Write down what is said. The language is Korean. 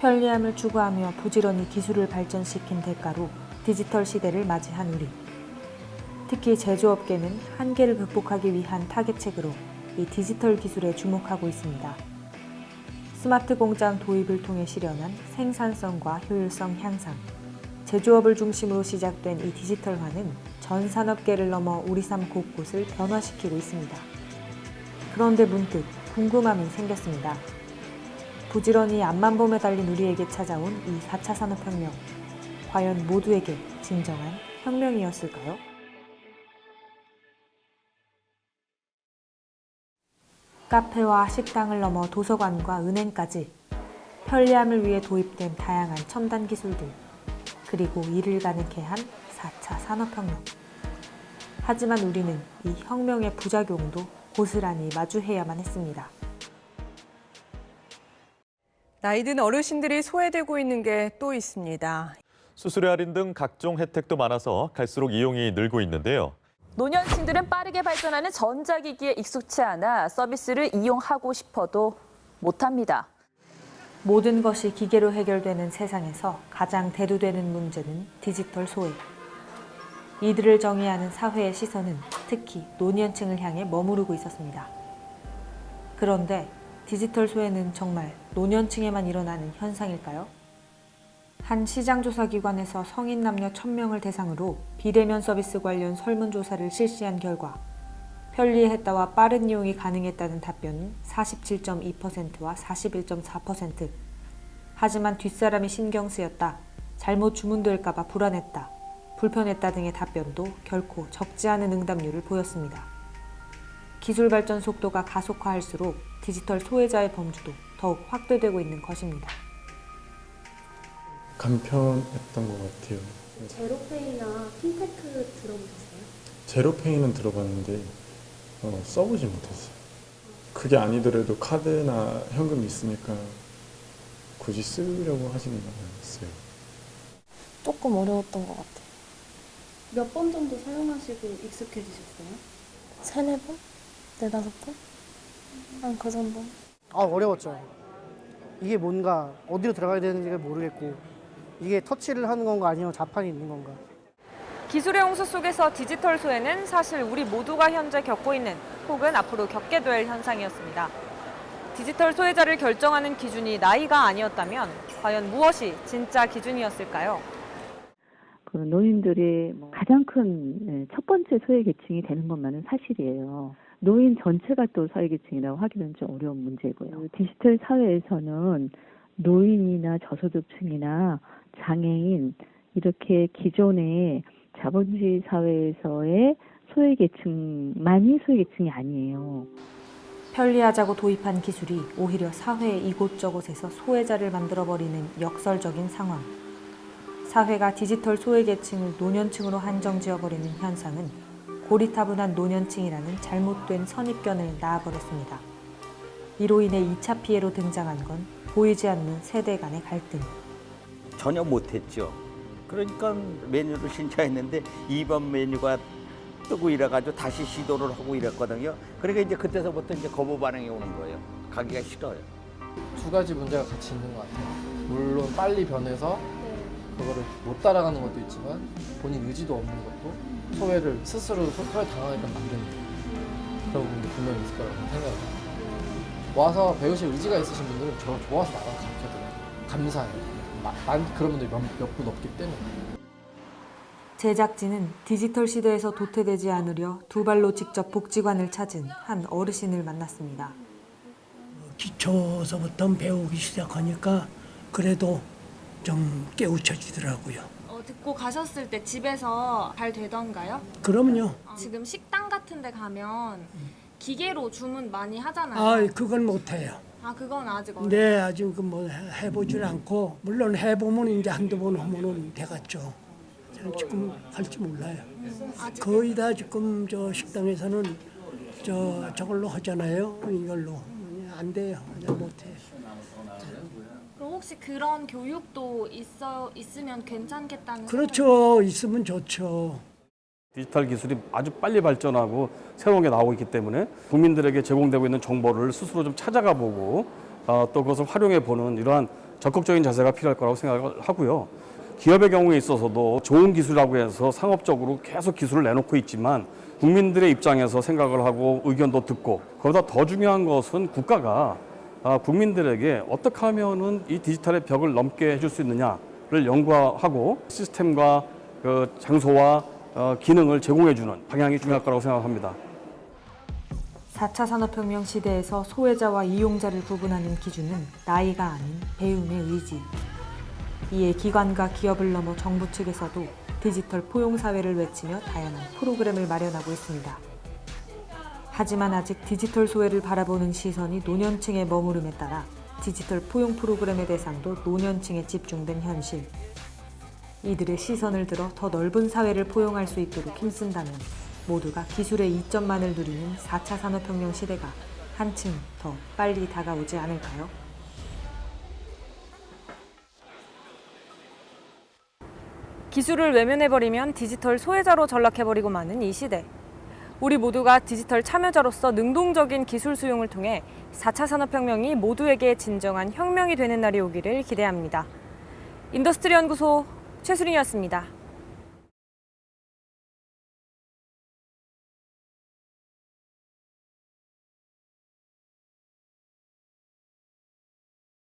편리함을 추구하며 부지런히 기술을 발전시킨 대가로 디지털 시대를 맞이한 우리. 특히 제조업계는 한계를 극복하기 위한 타겟책으로 이 디지털 기술에 주목하고 있습니다. 스마트 공장 도입을 통해 실현한 생산성과 효율성 향상, 제조업을 중심으로 시작된 이 디지털화는 전 산업계를 넘어 우리 삶 곳곳을 변화시키고 있습니다. 그런데 문득 궁금함이 생겼습니다. 부지런히 앞만 보며 달린 우리에게 찾아온 이 4차 산업혁명, 과연 모두에게 진정한 혁명이었을까요? 카페와 식당을 넘어 도서관과 은행까지 편리함을 위해 도입된 다양한 첨단 기술들, 그리고 이를 가능케 한 4차 산업혁명. 하지만 우리는 이 혁명의 부작용도 고스란히 마주해야만 했습니다. 나이 든 어르신들이 소외되고 있는 게 또 있습니다. 수수료 할인 등 각종 혜택도 많아서 갈수록 이용이 늘고 있는데요. 노년층들은 빠르게 발전하는 전자기기에 익숙치 않아 서비스를 이용하고 싶어도 못합니다. 모든 것이 기계로 해결되는 세상에서 가장 대두되는 문제는 디지털 소외. 이들을 정의하는 사회의 시선은 특히 노년층을 향해 머무르고 있었습니다. 그런데 디지털 소외는 정말 노년층에만 일어나는 현상일까요? 한 시장조사기관에서 성인 남녀 1000명을 대상으로 비대면 서비스 관련 설문조사를 실시한 결과 편리했다와 빠른 이용이 가능했다는 답변은 47.2%와 41.4%. 하지만 뒷사람이 신경 쓰였다, 잘못 주문될까 봐 불안했다, 불편했다 등의 답변도 결코 적지 않은 응답률을 보였습니다. 기술 발전 속도가 가속화할수록 디지털 소외자의 범주도 더욱 확대되고 있는 것입니다. 간편했던 것 같아요. 제로페이나 핀테크 들어보셨어요? 제로페이는 들어봤는데 써보지 못했어요. 그게 아니더라도 카드나 현금이 있으니까 굳이 쓰려고 하지는 않았어요. 조금 어려웠던 것 같아요. 몇 번 정도 사용하시고 익숙해지셨어요? 3-4번? 4-5번? 한 그 정도. 어려웠죠. 이게 뭔가 어디로 들어가야 되는지를 모르겠고, 이게 터치를 하는 건가 아니면 자판이 있는 건가. 기술의 홍수 속에서 디지털 소외는 사실 우리 모두가 현재 겪고 있는 혹은 앞으로 겪게 될 현상이었습니다. 디지털 소외자를 결정하는 기준이 나이가 아니었다면 과연 무엇이 진짜 기준이었을까요? 그 노인들이 가장 큰 첫 번째 소외 계층이 되는 것만은 사실이에요. 노인 전체가 또 소외 계층이라고 하기는 좀 어려운 문제고요. 디지털 사회에서는 노인이나 저소득층이나 장애인 이렇게 기존의 자본주의 사회에서의 소외 계층만이 소외 계층이 아니에요. 편리하자고 도입한 기술이 오히려 사회 이곳저곳에서 소외자를 만들어버리는 역설적인 상황. 사회가 디지털 소외 계층을 노년층으로 한정지어버리는 현상은 고리타분한 노년층이라는 잘못된 선입견을 낳아버렸습니다. 이로 인해 2차 피해로 등장한 건 보이지 않는 세대 간의 갈등. 전혀 못했죠. 그러니까 메뉴를 신청했는데 2번 메뉴가 뜨고 이래가지고 다시 시도를 하고 이랬거든요. 그러니까 이제 그때서부터 이제 거부 반응이 오는 거예요. 가기가 싫어요. 두 가지 문제가 같이 있는 것 같아요. 물론 빨리 변해서 그거를 못 따라가는 것도 있지만 본인 의지도 없는 것도 소외를 스스로 소외 당하게끔 만드는 그런 부분도 분명히 있을 거라고 생각합니다. 와서 배우실 의지가 있으신 분들은 저 좋아서 나가서 가르쳐드려요. 감사해요. 그런 분들이 몇 분 없기 때문에. 제작진은 디지털 시대에서 도태되지 않으려 두 발로 직접 복지관을 찾은 한 어르신을 만났습니다. 기초서부터 배우기 시작하니까 그래도 좀 깨우쳐지더라고요. 듣고 가셨을 때 집에서 잘 되던가요? 그럼요. 지금 식당 같은 데 가면 기계로 주문 많이 하잖아요. 아, 그건 못해요. 그건 아직 어려워요. 네, 아직 해보질 않고, 물론 해보면 이제 한두 번 하면은 돼갔죠. 저는 지금 할 줄 몰라요. 거의 다 지금 저 식당에서는 저걸로 하잖아요. 이걸로. 안 돼요. 못해요. 그럼 혹시 그런 교육도 있으면 괜찮겠다는 그렇죠. 있으면 좋죠. 디지털 기술이 아주 빨리 발전하고 새로운 게 나오고 있기 때문에 국민들에게 제공되고 있는 정보를 스스로 좀 찾아가 보고 또 그것을 활용해 보는 이러한 적극적인 자세가 필요할 거라고 생각을 하고요. 기업의 경우에 있어서도 좋은 기술이라고 해서 상업적으로 계속 기술을 내놓고 있지만 국민들의 입장에서 생각을 하고 의견도 듣고 그보다 더 중요한 것은 국가가 국민들에게 어떻게 하면은 이 디지털의 벽을 넘게 해줄 수 있느냐를 연구하고 시스템과 그 장소와 기능을 제공해주는 방향이 중요할 거라고 생각합니다. 4차 산업혁명 시대에서 소외자와 이용자를 구분하는 기준은 나이가 아닌 배움의 의지. 이에 기관과 기업을 넘어 정부 측에서도 디지털 포용사회를 외치며 다양한 프로그램을 마련하고 있습니다. 하지만 아직 디지털 소외를 바라보는 시선이 노년층에 머무름에 따라 디지털 포용 프로그램의 대상도 노년층에 집중된 현실. 이들의 시선을 들어 더 넓은 사회를 포용할 수 있도록 힘쓴다면 모두가 기술의 이점만을 누리는 4차 산업혁명 시대가 한층 더 빨리 다가오지 않을까요? 기술을 외면해버리면 디지털 소외자로 전락해버리고 마는 이 시대. 우리 모두가 디지털 참여자로서 능동적인 기술 수용을 통해 4차 산업혁명이 모두에게 진정한 혁명이 되는 날이 오기를 기대합니다. 인더스트리 연구소 최수린이었습니다.